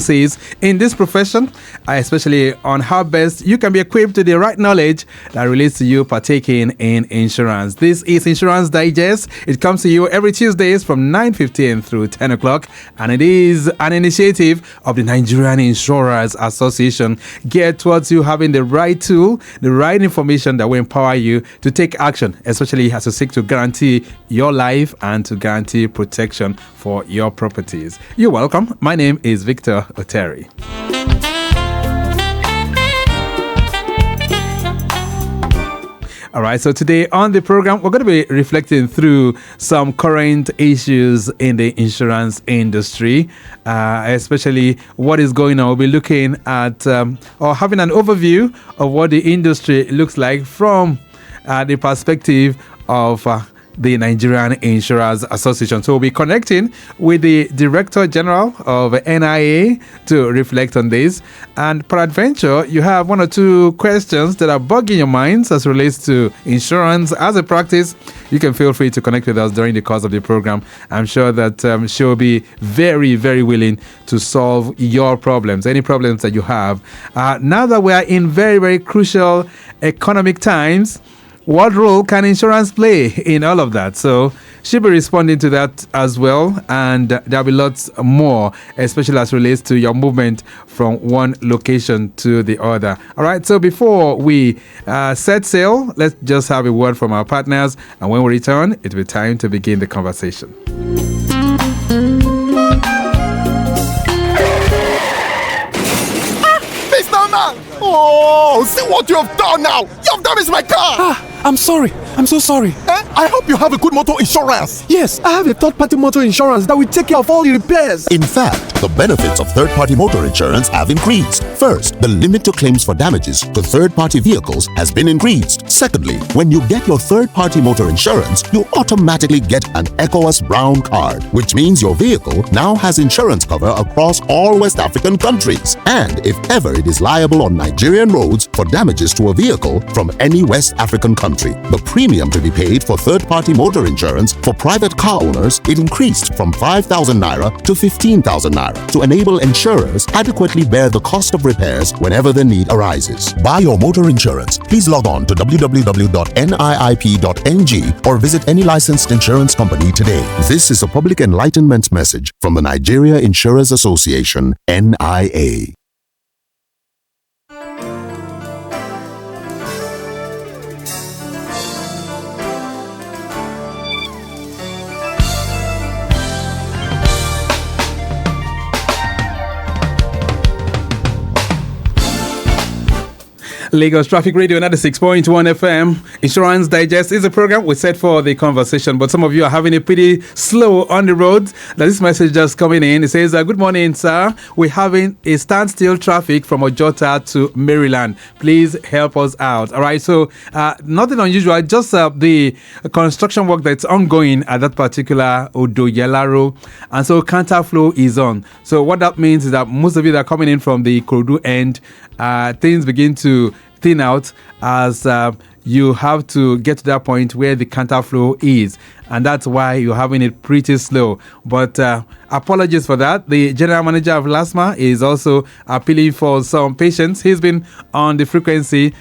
says in this profession, especially on how best you can be equipped to the right knowledge that relates to you partaking in insurance. This is Insurance Digest. It comes to you every Tuesdays from 9:15 through 10 o'clock, and it is an initiative of the Nigerian Insurers Association geared towards you having the right tool, the right information that will empower you to take action, especially as you seek to guarantee your life and to guarantee protection for your properties. You're welcome. My name is Victor Oteri. All right, so today on the program, we're going to be reflecting through some current issues in the insurance industry, especially what is going on. We'll be looking at or having an overview of what the industry looks like from the perspective of the Nigerian Insurers Association. So we'll be connecting with the Director General of NIA to reflect on this. And peradventure, you have one or two questions that are bugging your minds as relates to insurance as a practice. You can feel free to connect with us during the course of the program. I'm sure that she'll be very, very willing to solve your problems, any problems that you have. Now that we are in very, very crucial economic times, what role can insurance play in all of that? So she'll be responding to that as well. And there'll be lots more, especially as relates to your movement from one location to the other. All right. So before we set sail, let's just have a word from our partners. And when we return, it'll be time to begin the conversation. Mr. Man! Oh, see what you have done now! You have damaged my car! I'm sorry. I'm so sorry. I hope you have a good motor insurance. Yes, I have a third-party motor insurance that will take care of all the repairs. In fact, the benefits of third-party motor insurance have increased. First, the limit to claims for damages to third-party vehicles has been increased. Secondly, when you get your third-party motor insurance, you automatically get an ECOWAS Brown card, which means your vehicle now has insurance cover across all West African countries. And if ever it is liable on Nigerian roads for damages to a vehicle from any West African country, the premium to be paid for third-party motor insurance for private car owners, it increased from 5,000 naira to 15,000 naira to enable insurers adequately bear the cost of repairs whenever the need arises. Buy your motor insurance. Please log on to www.niip.ng or visit any licensed insurance company today. This is a public enlightenment message from the Nigeria Insurers Association, NIA. Lagos Traffic Radio 96.1 FM. Insurance Digest is a program we set for the conversation, but some of you are having it pretty slow on the road. This message just coming in. It says, good morning, sir. We're having a standstill traffic from Ojota to Maryland. Please help us out. All right, so nothing unusual, just the construction work that's ongoing at that particular Odoyelaro. And so counterflow is on. So what that means is that most of you that are coming in from the Ikorodu end, things begin to thin out as you have to get to that point where the counterflow is, and that's why you're having it pretty slow. But apologies for that. The general manager of LASMA is also appealing for some patience. He's been on the frequency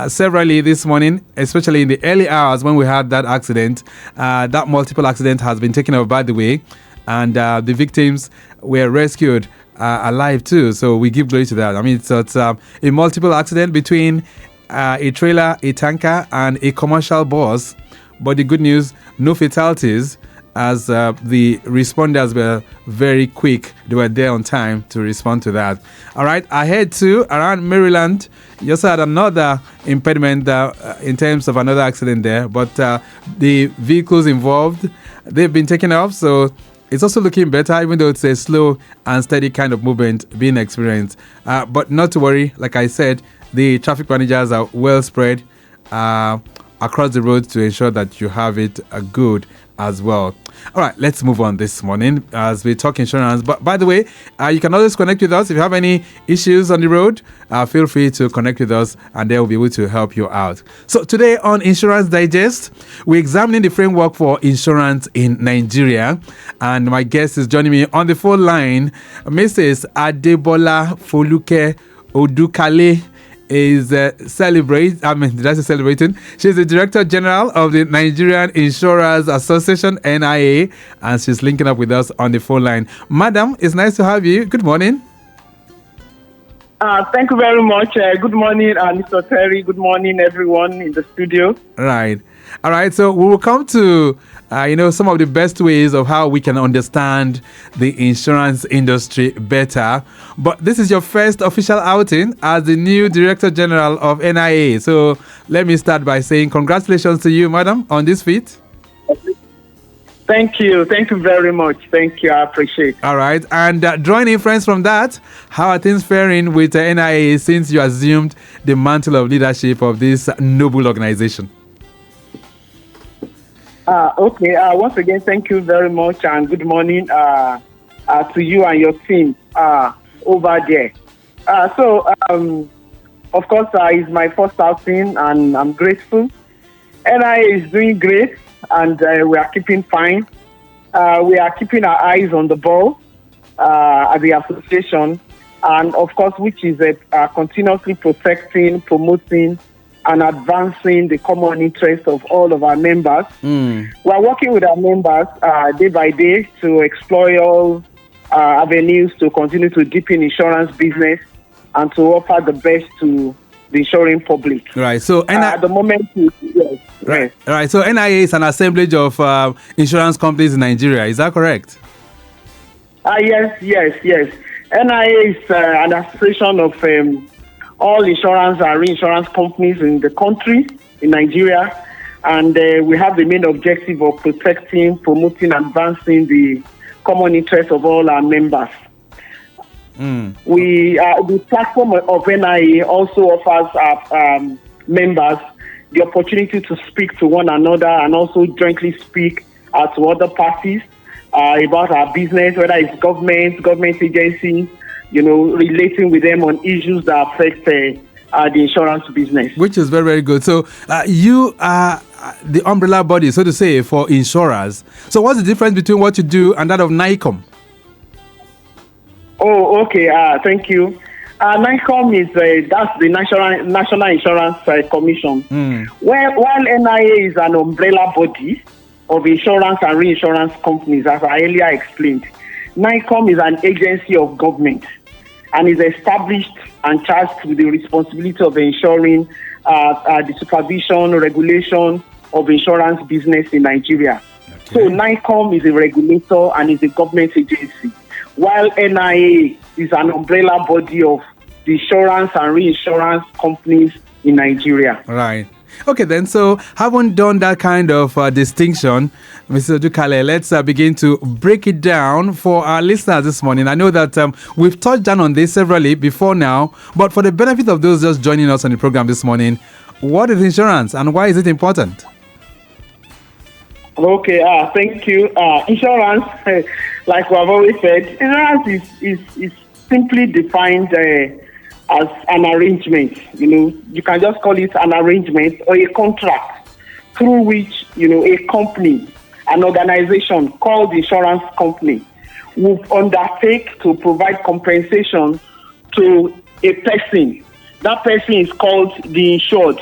severally this morning, especially in the early hours when we had that accident. That multiple accident has been taken over, by the way, and the victims were rescued alive too, so we give glory to that. I mean, so it's a multiple accident between a trailer, a tanker, and a commercial bus. But the good news, no fatalities, as the responders were very quick. They were there on time to respond to that. All right, ahead to around Maryland, you also had another impediment in terms of another accident there, but the vehicles involved, they've been taken off, so it's also looking better, even though it's a slow and steady kind of movement being experienced. But not to worry, like I said, the traffic managers are well spread across the road to ensure that you have it good as well. All right, let's move on this morning as we talk insurance. But by the way, you can always connect with us if you have any issues on the road. Feel free to connect with us, and they will be able to help you out. So today on Insurance Digest, we're examining the framework for insurance in Nigeria, and my guest is joining me on the phone line, Mrs. Bola Odukale. Is celebrating. She's the Director General of the Nigerian Insurers Association, NIA, and she's linking up with us on the phone line. Madam, it's nice to have you. Good morning. Thank you very much. Good morning, Mr. Oteri. Good morning, everyone in the studio. Right. All right. So we will come to, some of the best ways of how we can understand the insurance industry better. But this is your first official outing as the new Director General of NIA. So let me start by saying congratulations to you, madam, on this feat. Thank you. Thank you very much. Thank you. I appreciate it. All right. And drawing inference from that, how are things faring with NIA since you assumed the mantle of leadership of this noble organization? Okay. Once again, thank you very much and good morning to you and your team over there. Of course, it's my first outing and I'm grateful. NIA is doing great and we are keeping fine. We are keeping our eyes on the ball at the association and, of course, which is continuously protecting, promoting, and advancing the common interest of all of our members. We are working with our members day by day to explore all avenues to continue to deepen insurance business and to offer the best to the insuring public. Right. So at the moment, yes. Right. Right. So NIA is an assemblage of insurance companies in Nigeria. Is that correct? Yes. NIA is an association of all insurance and reinsurance companies in the country, in Nigeria, and we have the main objective of protecting, promoting, and advancing the common interest of all our members. The platform of NIA also offers our members the opportunity to speak to one another and also jointly speak to other parties about our business, whether it's government agencies, relating with them on issues that affect the insurance business. Which is very, very good. So you are the umbrella body, so to say, for insurers. So what's the difference between what you do and that of NICOM? Oh, okay. Thank you. NICOM is that's the National Insurance Commission. While NIA is an umbrella body of insurance and reinsurance companies, as I earlier explained, NICOM is an agency of government and is established and charged with the responsibility of ensuring the supervision, regulation of insurance business in Nigeria. Okay. So NICOM is a regulator and is a government agency, while NIA is an umbrella body of the insurance and reinsurance companies in Nigeria. Right. Okay, then, so having done that kind of distinction, Mr. Odukale, let's begin to break it down for our listeners this morning. I know that we've touched down on this severally before now, but for the benefit of those just joining us on the program this morning, what is insurance and why is it important? Okay, thank you. Insurance, like we have always said, insurance is simply defined as an arrangement. You can just call it an arrangement or a contract through which, a company, an organization called the insurance company will undertake to provide compensation to a person. That person is called the insured.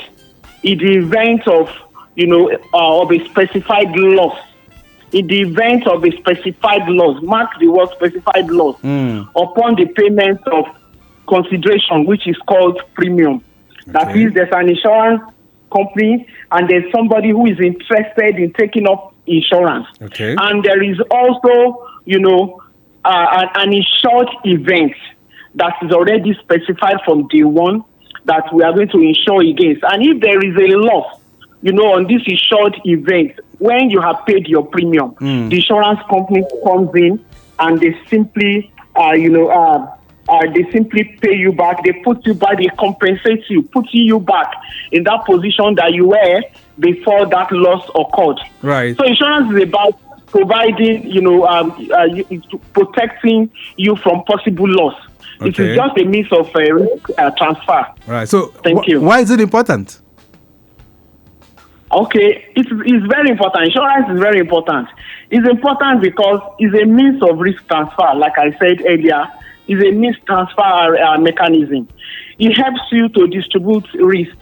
In the event of a specified loss, in the event of a specified loss, mark the word specified loss, upon the payment of consideration, which is called premium. Okay. That is, there's an insurance company and there's somebody who is interested in taking up insurance. Okay. And there is also, an insured event that is already specified from day one that we are going to insure against. And if there is a loss, on this insured event, when you have paid your premium, the insurance company comes in and they simply, they simply pay you back. They put you back. They compensate you, putting you back in that position that you were before that loss occurred. Right. So insurance is about providing, protecting you from possible loss. It Okay. is just a means of risk transfer. Right. So Thank you. why is it important? Okay, it's very important. Insurance is very important. It's important because it's a means of risk transfer. Like I said earlier, it's a means transfer mechanism. It helps you to distribute risk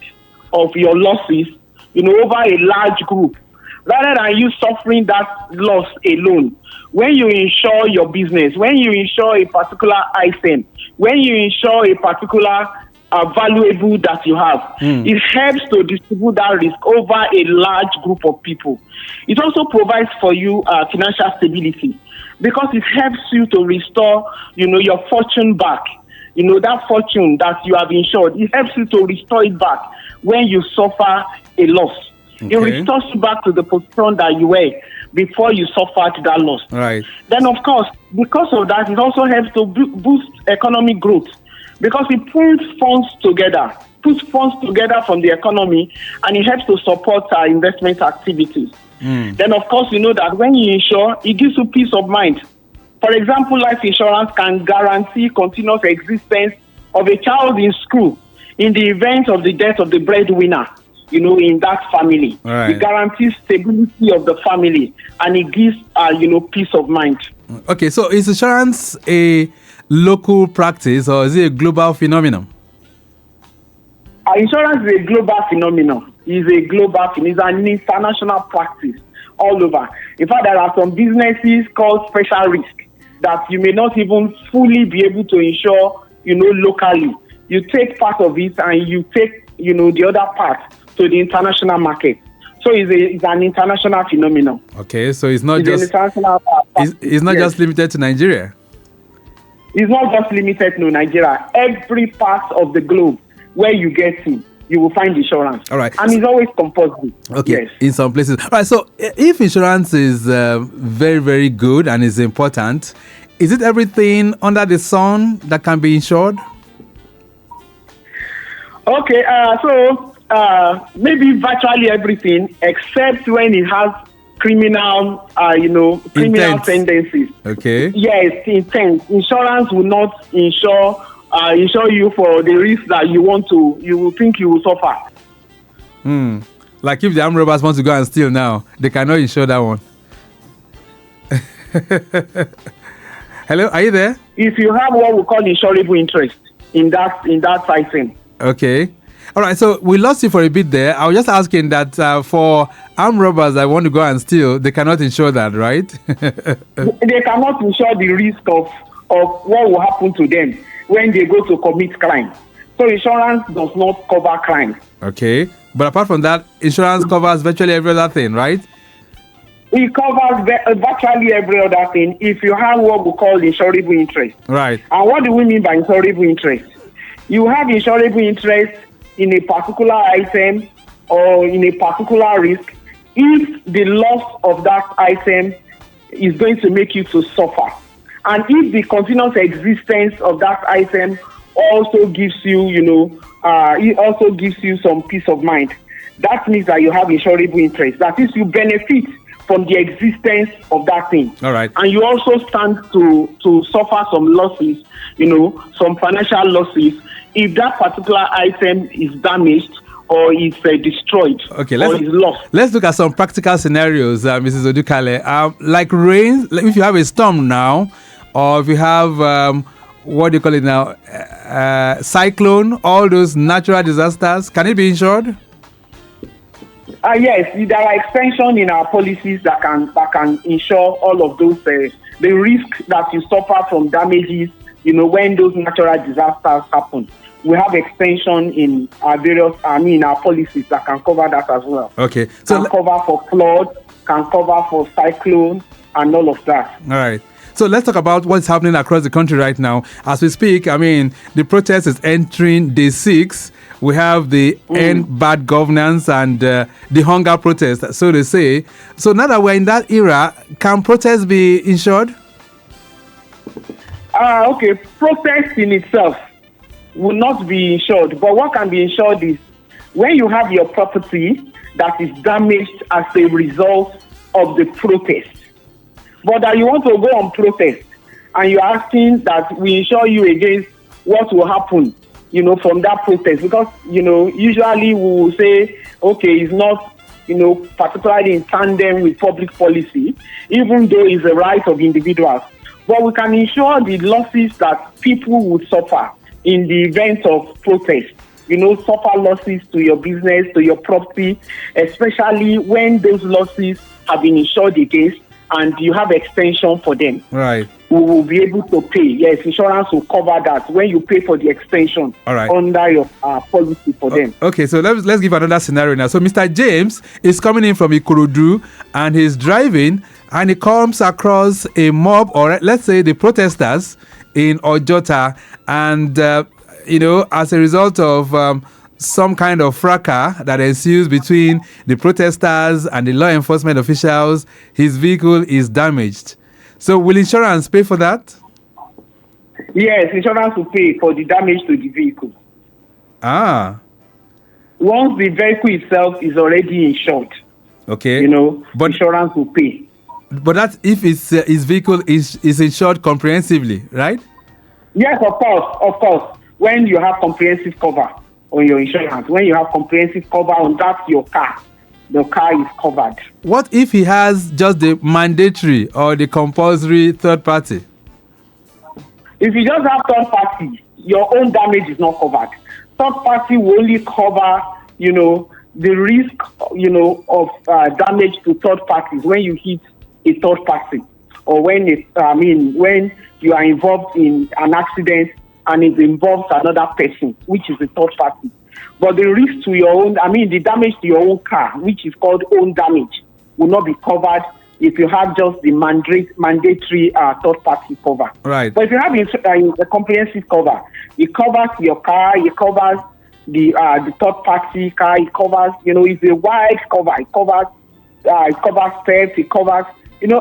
of your losses, over a large group, rather than you suffering that loss alone. When you insure your business, when you insure a particular item, when you insure a particular valuable that you have, it helps to distribute that risk over a large group of people. It also provides for you financial stability because it helps you to restore, your fortune back. That fortune that you have insured, it helps you to restore it back when you suffer a loss. Okay. It restores you back to the position that you were before you suffered that loss. Right. Then, of course, because of that, it also helps to boost economic growth because it puts funds together from the economy, and it helps to support our investment activities. Then, of course, you know that when you insure, it gives you peace of mind. For example, life insurance can guarantee continuous existence of a child in school in the event of the death of the breadwinner, in that family. Right. It guarantees stability of the family, and it gives, peace of mind. Okay, so is insurance a local practice or is it a global phenomenon? Insurance is a global phenomenon. It's an international practice all over. In fact, there are some businesses called special risk that you may not even fully be able to insure, locally. You take part of it and you take, the other part to the international market. So it's an international phenomenon. Okay, so it's not It's just an international it's not just limited to Nigeria. It's not just limited to Nigeria. Every part of the globe where you get to, you will find insurance. All right. And it's always compulsory. Okay, Yes. in some places. All right, so if insurance is very, very good and is important, is it everything under the sun that can be insured? Okay, maybe virtually everything except when it has criminal Intent. tendencies. Okay. Yes, intent. Insurance will not insure you for the risk that you will think you will suffer. Like if the armed robbers want to go and steal now, they cannot insure that one. Hello, are you there? If you have what we call insurable interest in that item. Okay. All right, so we lost you for a bit there. I was just asking that for armed robbers that want to go and steal, they cannot insure that, right? They cannot insure the risk of what will happen to them when they go to commit crime. So insurance does not cover crime. Okay. But apart from that, insurance covers virtually every other thing, right? It covers virtually every other thing if you have what we call insurable interest. Right. And what do we mean by insurable interest? You have insurable interest in a particular item or in a particular risk if the loss of that item is going to make you to suffer. And if the continuous existence of that item also gives you, it also gives you some peace of mind. That means that you have insurable interest. That is, you benefit from the existence of that thing. All right. And you also stand to suffer some losses, some financial losses, if that particular item is damaged or is destroyed Okay, or is lost. let's look at some practical scenarios, Mrs. Odukale. Like rain, like if you have a storm now, or if you have, what do you call it now, cyclone, all those natural disasters, can it be insured? Yes, there are extensions in our policies that can insure all of those, the risk that you suffer from damages, when those natural disasters happen. We have extension in our our policies that can cover that as well. Okay. Can cover for flood, can cover for cyclone, and all of that. All right. So let's talk about what's happening across the country right now. As we speak, the protest is entering day 6. We have the end bad governance and the hunger protest, so they say. So now that we're in that era, can protests be insured? Okay. Protest in itself will not be insured. But what can be insured is when you have your property that is damaged as a result of the protest. But that you want to go on protest and you're asking that we insure you against what will happen, from that protest. Because, usually we will say, okay, it's not, particularly in tandem with public policy, even though it's a right of individuals. But we can ensure the losses that people would suffer in the event of protest. Suffer losses to your business, to your property, especially when those losses have been insured against and you have extension for them. Right. We will be able to pay. Yes, insurance will cover that when you pay for the extension under your policy for them. Okay, so let's give another scenario now. So Mr. James is coming in from Ikorodu and he's driving and he comes across a mob, or let's say the protesters in Ojota, and as a result of some kind of fracas that ensues between the protesters and the law enforcement officials, his vehicle is damaged. So will insurance pay for that? Yes, insurance will pay for the damage to the vehicle. Once the vehicle itself is already insured, okay, but insurance will pay. But that's if his vehicle is insured comprehensively, right? Yes, of course. When you have comprehensive cover on your insurance, when you have comprehensive cover on your car, the car is covered. What if he has just the mandatory or the compulsory third party? If you just have third party, your own damage is not covered. Third party will only cover, the risk, of damage to third parties when you hit a third party, or when you are involved in an accident and it involves another person, which is the third party. But the risk to your own, the damage to your own car, which is called own damage, will not be covered if you have just the mandatory third party cover. Right. But if you have a comprehensive cover, it covers your car, it covers the third party car, it covers, it's a wide cover, it covers theft, it covers,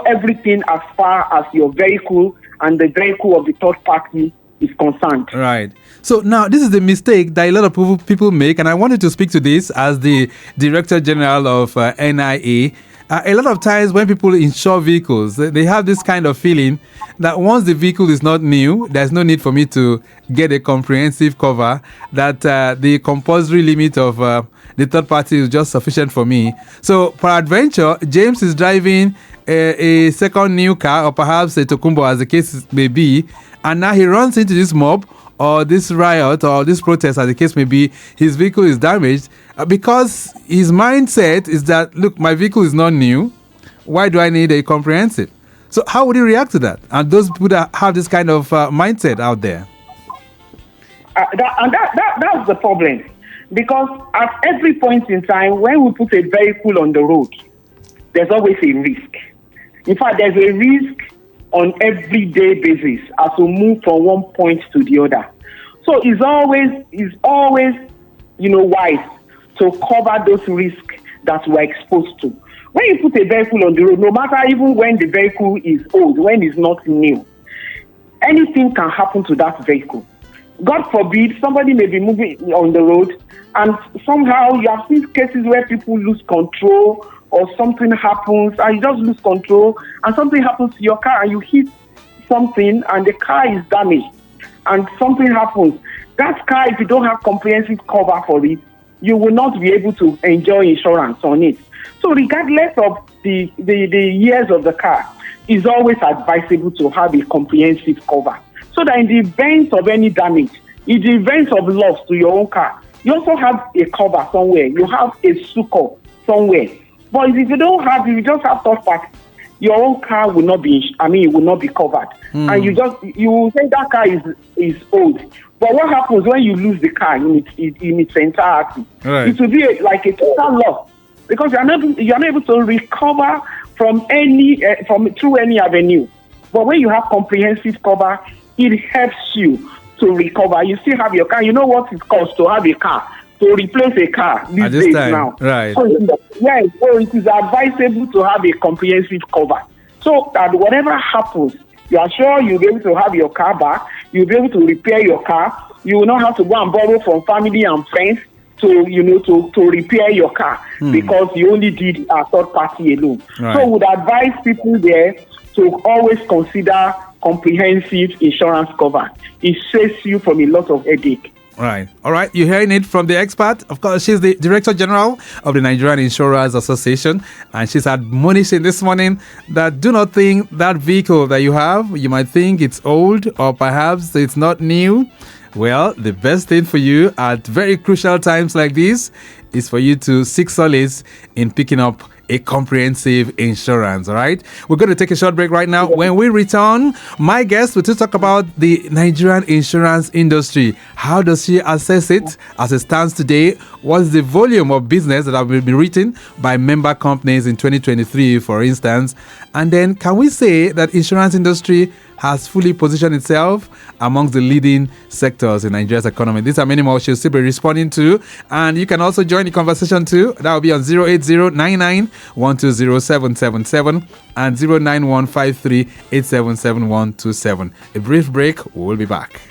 everything as far as your vehicle and the vehicle of the third party is concerned. Right. So now this is the mistake that a lot of people make, and I wanted to speak to this as the Director General of NIA. A lot of times when people insure vehicles, they have this kind of feeling that once the vehicle is not new, there's no need for me to get a comprehensive cover, that the compulsory limit of the third party is just sufficient for me. So, peradventure, James is driving a second new car, or perhaps a Tokumbo, as the case may be, and now he runs into this mob or this riot or this protest, as the case may be. His vehicle is damaged because his mindset is that, look, my vehicle is not new. Why do I need a comprehensive? So how would you react to that? And those people that have this kind of mindset out there? That's the problem. Because at every point in time, when we put a vehicle on the road, there's always a risk. In fact, there's a risk on everyday basis as we move from one point to the other. So it's always wise to cover those risks that we're exposed to. When you put a vehicle on the road, no matter even when the vehicle is old, when it's not new, anything can happen to that vehicle. God forbid, somebody may be moving on the road and somehow you have seen cases where people lose control or something happens and you just lose control and something happens to your car and you hit something and the car is damaged and something happens. That car, if you don't have comprehensive cover for it, you will not be able to enjoy insurance on it. So regardless of the years of the car, it's always advisable to have a comprehensive cover. So that in the event of any damage, in the event of loss to your own car, you also have a cover somewhere. You have a succor somewhere. But if you don't have, if you just have third party, your own car will not be, it will not be covered. And you will say that car is old. But what happens when you lose the car in its entirety? Right. It will be like a total loss because you're not able to recover from through any avenue. But when you have comprehensive cover, it helps you to recover. You still have your car. You know what it costs to have a car, to replace a car these days now. Right. So, so it is advisable to have a comprehensive cover. So that whatever happens, you are sure you'll be able to have your car back. You'll be able to repair your car. You will not have to go and borrow from family and friends to repair your car because you only did a third party alone. Right. So would advise people there to always consider comprehensive insurance cover. It saves you from a lot of headache. Right. All right. You're hearing it from the expert. Of course, she's the Director General of the Nigerian Insurers Association. And she's admonishing this morning that do not think that vehicle that you have, you might think it's old or perhaps it's not new. Well, the best thing for you at very crucial times like this is for you to seek solace in picking up a comprehensive insurance. All right, we're going to take a short break right now. When we return, my guest will talk about the Nigerian insurance industry. How does she assess it as it stands today? What's the volume of business that will be written by member companies in 2023, for instance? And then can we say that insurance industry has fully positioned itself amongst the leading sectors in Nigeria's economy? These are many more she'll still be responding to. And you can also join the conversation too. That will be on 08099120777 and 09153877127. A brief break. We'll be back.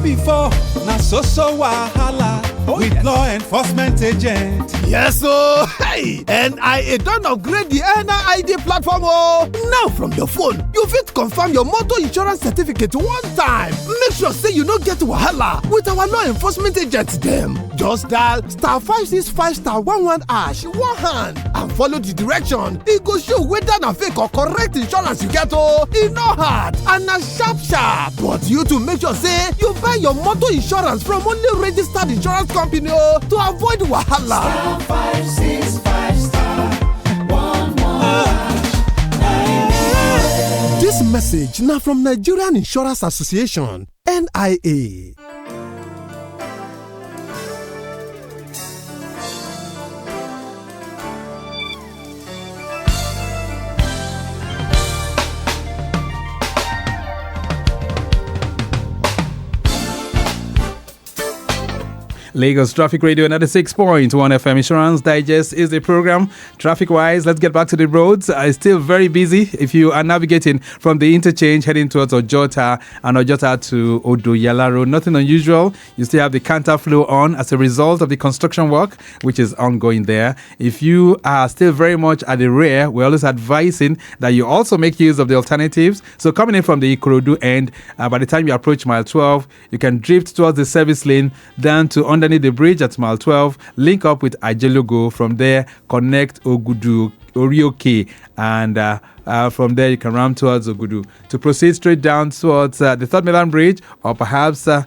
Before, na so wahala. With law enforcement agent. Yes, so hey, NIA don't upgrade the NID platform. Oh, now from your phone, you fit confirm your motor insurance certificate one time. Make sure say you no get wahala with our law enforcement agents them. Just dial *565*11# one hand and follow the direction. It go show whether na fake or correct insurance you get. Oh, it no hard and na sharp. But you to make sure say you buy your motor insurance from only registered insurance company to avoid wahala. This message now from Nigerian Insurance Association, NIA. Lagos Traffic Radio 96.1 FM. Insurance Digest is the program. Traffic-wise, let's get back to the roads. It's still very busy. If you are navigating from the interchange heading towards Ojota and Ojota to Odoyala Road, nothing unusual. You still have the counter flow on as a result of the construction work, which is ongoing there. If you are still very much at the rear, we're always advising that you also make use of the alternatives. So coming in from the Ikorodu end, by the time you approach mile 12, you can drift towards the service lane down to underneath the bridge at mile 12, link up with Ajelogo. From there, connect Ogudu, Orioke, and from there you can run towards Ogudu to proceed straight down towards the Third Mainland Bridge, or perhaps you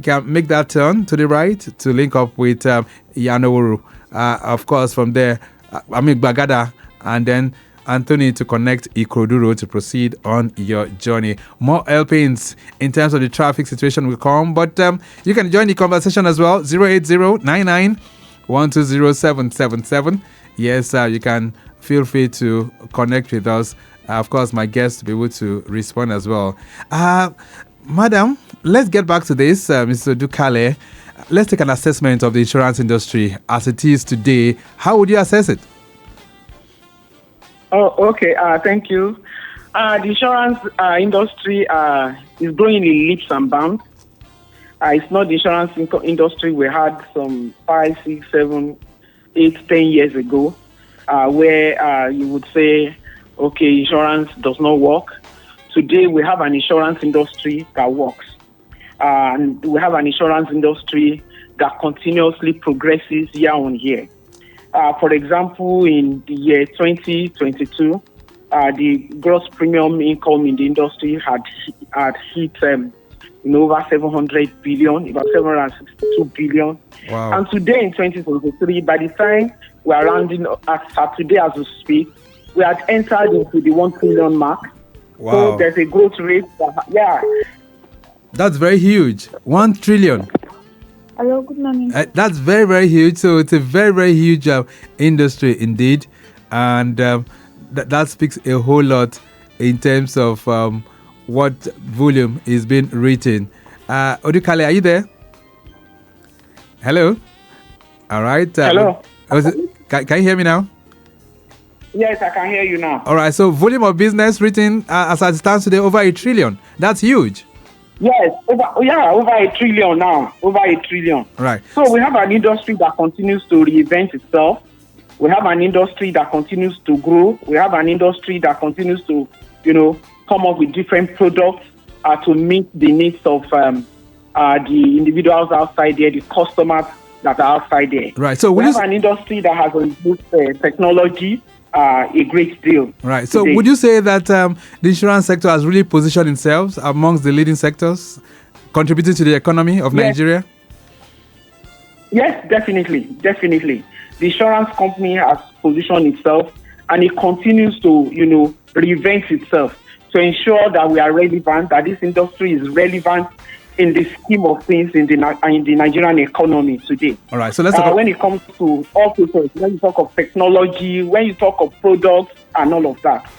can make that turn to the right to link up with Yanoworu. Of course, from there, Bagada, and then Anthony to connect Ikorodu Road to proceed on your journey. More helpings in terms of the traffic situation will come, but you can join the conversation as well. 08099120777. Yes, you can feel free to connect with us. Of course, my guests will be able to respond as well. Madam, let's get back to this, Mr. Odukale. Let's take an assessment of the insurance industry as it is today. How would you assess it? Oh, okay. Thank you. The insurance industry is growing in leaps and bounds. It's not the insurance industry we had some 5, 6, 7, 8, 10 years ago, where you would say, okay, insurance does not work. Today, we have an insurance industry that works. And we have an insurance industry that continuously progresses year on year. For example, in the year 2022, the gross premium income in the industry had hit over 700 billion, about 762 billion. Wow. And today in 2023, by the time we are rounding as today as we speak, we had entered into the 1 trillion mark. Wow. So there's a growth rate. That's very huge. 1 trillion. Hello, good morning. That's very, very huge. So it's a very, very huge industry indeed. And that speaks a whole lot in terms of what volume is being written. Odukale, are you there? Hello? All right. Hello. Can you hear me now? Yes, I can hear you now. All right. So volume of business written as it stands today over 1 trillion. That's huge. Yes, over 1 trillion now. Over 1 trillion. Right. So we have an industry that continues to reinvent itself. We have an industry that continues to grow. We have an industry that continues to, come up with different products to meet the needs of the individuals outside there, the customers that are outside there. Right. So we have an industry that has improved technology a great deal. Right. So today. would you say that the insurance sector has really positioned itself amongst the leading sectors, contributing to the economy of Nigeria? Yes, definitely. The insurance company has positioned itself, and it continues to, reinvent itself to ensure that we are relevant, that this industry is relevant in the scheme of things in the Nigerian economy today. All right, so let's talk when it comes to all people, when you talk of technology, when you talk of products and all of that.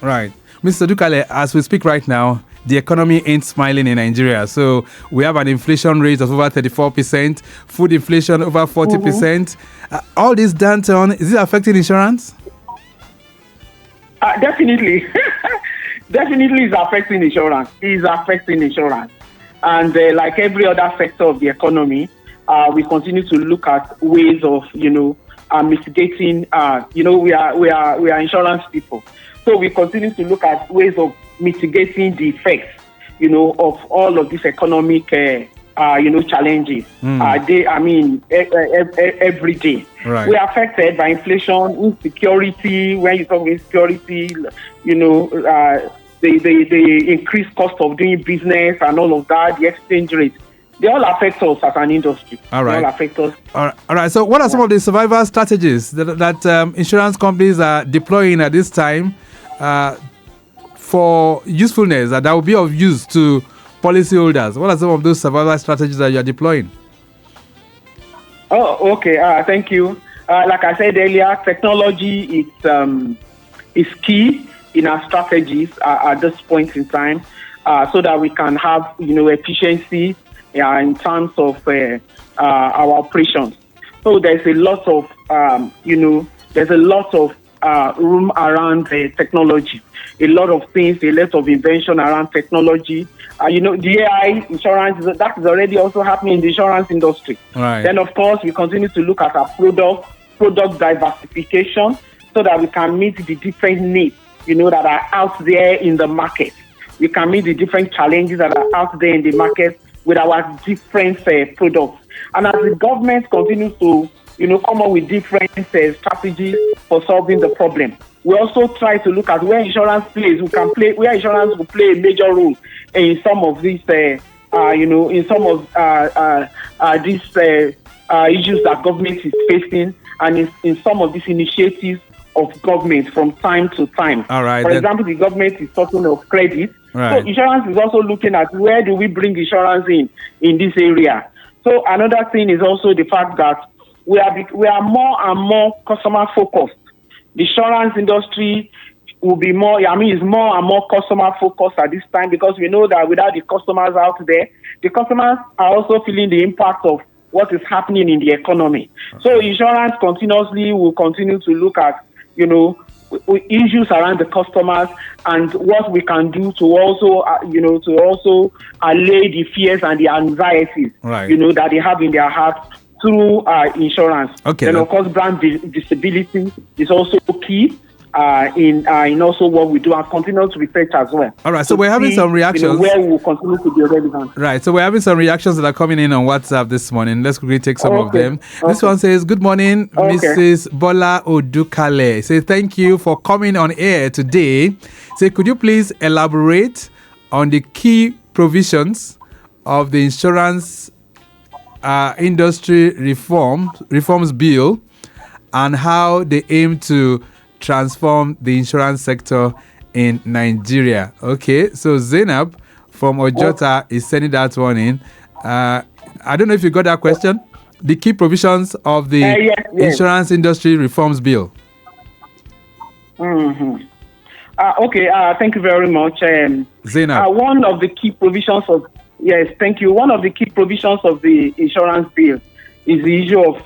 Right. Mr. Odukale, as we speak right now, the economy ain't smiling in Nigeria. So we have an inflation rate of over 34%, food inflation over 40%. All this downturn, is it affecting insurance? Definitely. Definitely is affecting insurance. It is affecting insurance. And like every other sector of the economy, we continue to look at ways of, mitigating. We are insurance people, so we continue to look at ways of mitigating the effects, of all of these economic, challenges. Every day. Right. We are affected by inflation, insecurity. When you talk insecurity, the increased cost of doing business and all of that, the exchange rate, they all affect us as an industry. All right. They all affect us. All right. So what are some of the survival strategies that insurance companies are deploying at this time for usefulness that will be of use to policyholders? What are some of those survival strategies that you are deploying? Oh, okay. Thank you. Like I said earlier, technology is key in our strategies at this point in time, so that we can have efficiency in terms of our operations. So there's a lot of room around technology, a lot of things, a lot of invention around technology. The AI insurance, that is already also happening in the insurance industry. Right. Then of course we continue to look at our product diversification, so that we can meet the different needs that are out there in the market. We can meet the different challenges that are out there in the market with our different products. And as the government continues to, come up with different strategies for solving the problem, we also try to look at where insurance plays. Where insurance will play a major role in some of these, in some of these issues that government is facing, and in some of these initiatives of government from time to time. All right. For example, the government is talking of credit. Right. So insurance is also looking at where do we bring insurance in this area. So another thing is also the fact that we are more and more customer focused. The insurance industry will be more and more customer focused at this time, because we know that without the customers out there, the customers are also feeling the impact of what is happening in the economy. So insurance continuously will continue to look at issues around the customers and what we can do to also allay the fears and the anxieties that they have in their hearts through insurance. Okay. Then of course brand visibility is also key in also what we do, and continuous research as well. All right, so we're having some reactions. Where we will continue to be relevant. Right, so we're having some reactions that are coming in on WhatsApp this morning. Let's quickly take some of them. This one says, "Good morning, Mrs. Bola Odukale. Say thank you for coming on air today. Say, could you please elaborate on the key provisions of the insurance industry reforms bill and how they aim to transform the insurance sector in Nigeria?" Okay, so Zainab from Ojota is sending that one in. I don't know if you got that question. The key provisions of the yes. insurance industry reforms bill. Mm-hmm. Thank you very much. Zainab. One of the key provisions of One of the key provisions of the insurance bill is the issue of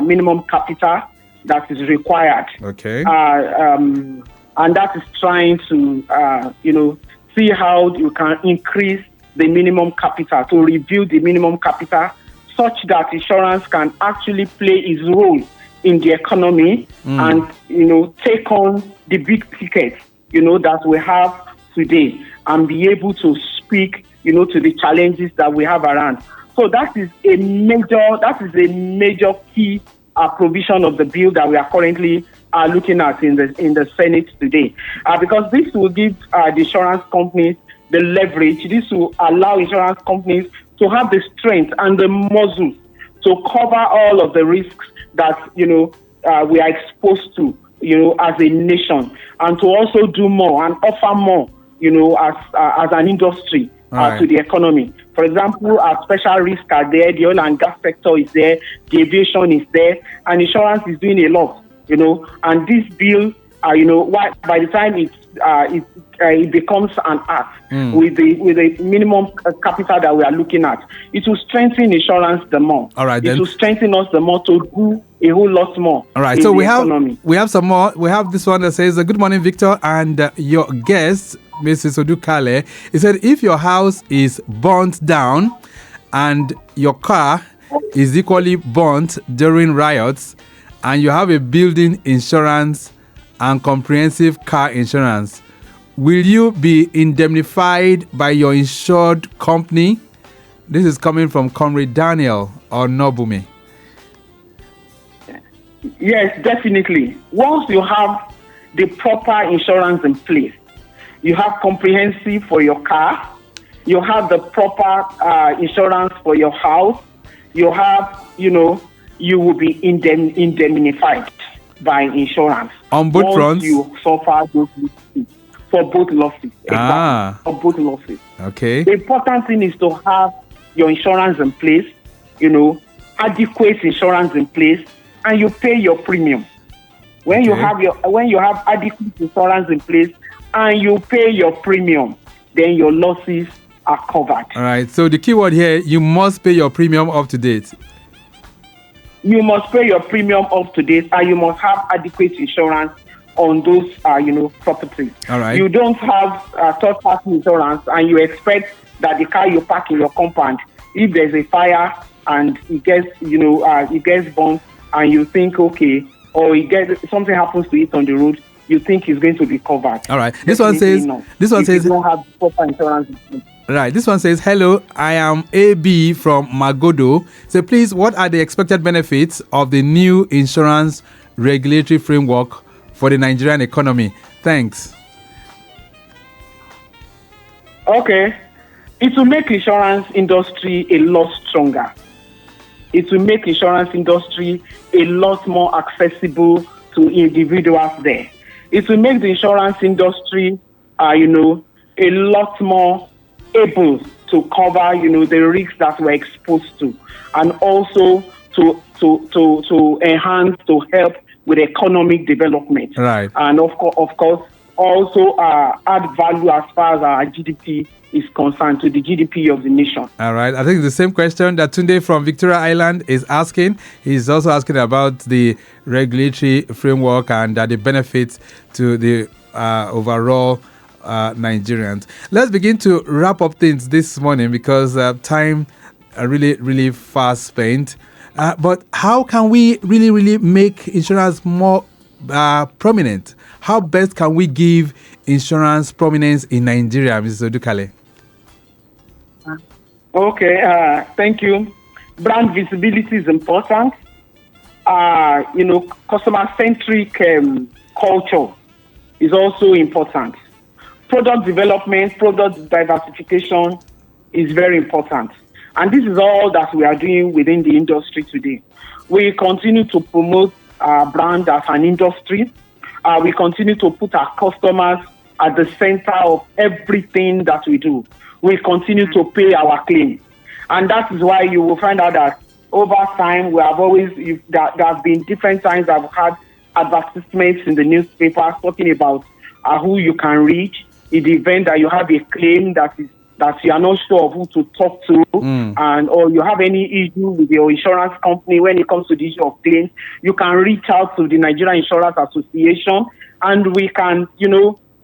minimum capital that is required. Okay. And that is trying to, see how you can increase the minimum capital, to review the minimum capital, such that insurance can actually play its role in the economy and, take on the big tickets, that we have today and be able to speak, to the challenges that we have around. So that is a major key provision of the bill that we are currently looking at in the Senate today, because this will give the insurance companies the leverage. This will allow insurance companies to have the strength and the muscle to cover all of the risks that we are exposed to, as a nation, and to also do more and offer more, as an industry to the economy. For example, our special risks are there, the oil and gas sector is there, the aviation is there, and insurance is doing a lot, And this bill, by the time it becomes an act with the minimum capital that we are looking at, it will strengthen insurance the more. All right, it will strengthen us the more to do a whole lot more. All right, so we have some more. We have this one that says, "Good morning, Victor, and your guest, Mrs. Odukale." He said, "If your house is burnt down and your car is equally burnt during riots, and you have a building insurance and comprehensive car insurance, will you be indemnified by your insured company?" This is coming from Comrade Daniel or Nobumi. Yes, definitely. Once you have the proper insurance in place, you have comprehensive for your car, you have the proper insurance for your house, you have, you will be indemnified by insurance. On both fronts? You suffer those losses, for both losses. Exactly, for both losses. Okay. The important thing is to have your insurance in place, adequate insurance in place, and you pay your premium. When you have adequate insurance in place and you pay your premium, then your losses are covered. All right. So the key word here, you must pay your premium up to date. You must pay your premium up to date, and you must have adequate insurance on those, properties. All right. You don't have third-party insurance, and you expect that the car you park in your compound, if there's a fire and it gets burnt, and you think, okay, or something happens to it on the road, you think it's going to be covered. All right. This one says, you don't have proper insurance. Right. This one says, "Hello, I am AB from Magodo. So please, what are the expected benefits of the new insurance regulatory framework for the Nigerian economy? Thanks." Okay. It will make insurance industry a lot stronger. It will make insurance industry a lot more accessible to individuals there. It will make the insurance industry, a lot more able to cover, the risks that we're exposed to, and also to enhance, to help with economic development. Right. And of course, also add value as far as our GDP is concerned, to the GDP of the nation. All right. I think the same question that Tunde from Victoria Island is asking. He's also asking about the regulatory framework and the benefits to the overall Nigerians. Let's begin to wrap up things this morning because time really, really fast spent. But how can we really make insurance more prominent? How best can we give insurance prominence in Nigeria, Mrs. Odukale? Okay, thank you. Brand visibility is important. Customer-centric culture is also important. Product development, product diversification is very important. And this is all that we are doing within the industry today. We continue to promote our brand as an industry. We continue to put our customers at the center of everything that we do. We continue to pay our claim. And that is why you will find out that over time, there have been different times I've had advertisements in the newspapers talking about who you can reach in the event that you have a claim that is that you are not sure of who to talk to, and or you have any issue with your insurance company when it comes to the issue of claims, you can reach out to the Nigerian Insurers Association, and we can,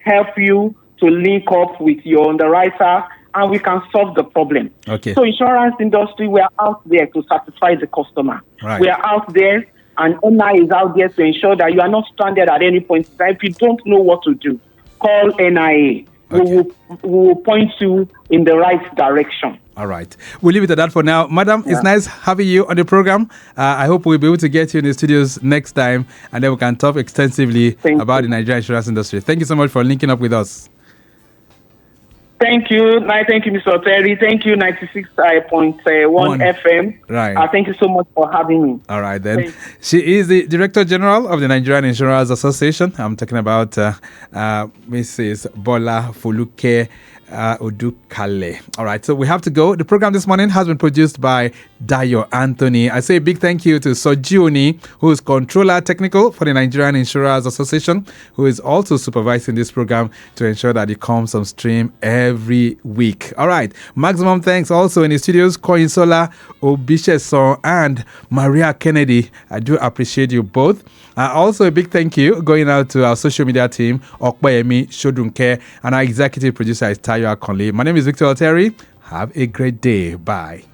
help you to link up with your underwriter, and we can solve the problem. Okay. So insurance industry, we are out there to satisfy the customer. Right. We are out there, and NI is out there to ensure that you are not stranded at any point in time. If you don't know what to do, call NIA. Okay. We will point you in the right direction. All right. We'll leave it at that for now. Madam, it's nice having you on the program. I hope we'll be able to get you in the studios next time, and then we can talk extensively about the Nigerian insurance industry. Thank you so much for linking up with us. Thank you. Thank you, Mr. Oteri. Thank you, 96.1 FM. Right. Thank you so much for having me. All right, then. She is the Director General of the Nigerian Insurers Association. I'm talking about Mrs. Bola Foluke Odukale. All right, so we have to go. The program this morning has been produced by Dayo Anthony. I say a big thank you to Sojioni, who is Controller Technical for the Nigerian Insurers Association, who is also supervising this program to ensure that it comes on stream every week. All right, maximum thanks also in the studios, Koinsola Obisheson and Maria Kennedy. I do appreciate you both. Also, a big thank you going out to our social media team, Okpayemi Shodunke, and our executive producer is Tayo Akonle. My name is Victor Oteri. Have a great day. Bye.